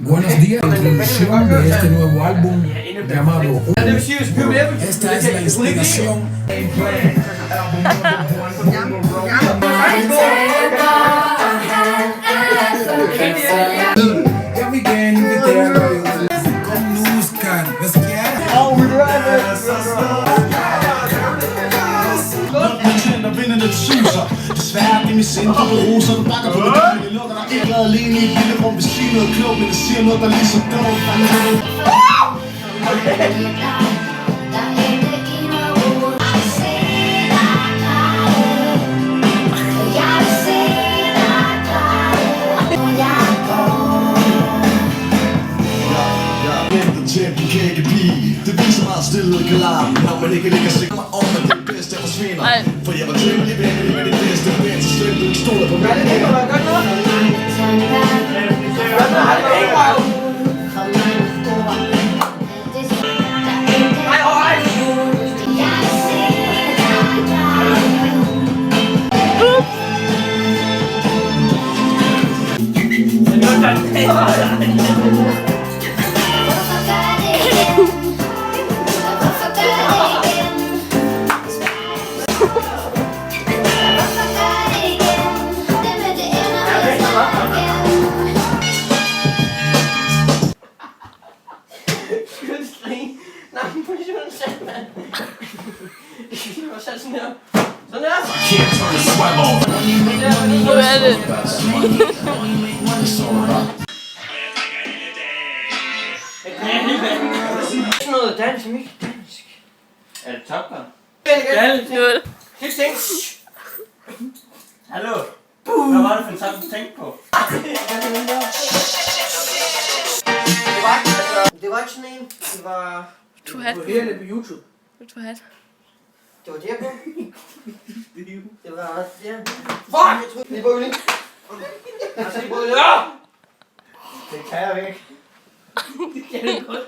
Buenos días, introducción de este nuevo álbum llamado Esta es la inspiración. Ya vi que invité a kom nu Oscar, hvad sker der? Vinderne suser. Desværre det er min sind, du vil roser. Du bakker på det, det lukker dig ikke. Lad alene i et lille rum, hvis siger noget klogt, men det siger noget, der er lige så dumt. Det viser meget stille og klar, når man ikke ligger sikker om, at det bedste forsvinder. For jeg var temmelig venlig med det bedste, men så støtte du stoler på mig. Det kan være godt noget. Noget dansk, som ikke dansk. Er det Top Gun? Hallo? Hvad var det for en sang, du tænkte på? Det var ikke sådan en. Det var... Du har på YouTube. Du har Det var der på. Det var der. Fuck! Lige på yndling. Altså lige på yndling. Det kan jeg ikke. Det kan jeg godt.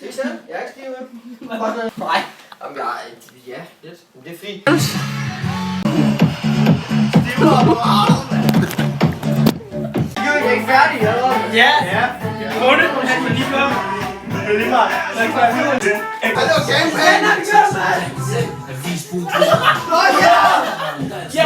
Se selv. Jeg er ikke stiv med. Nej. Jamen ja, lidt. Men det er fint. Stiver på armen, mand. Jeg er ikke færdig, eller? Ja. Runde, han var lige før. Det er lige meget. Hallo, gang, man! Nå, ja! Ja!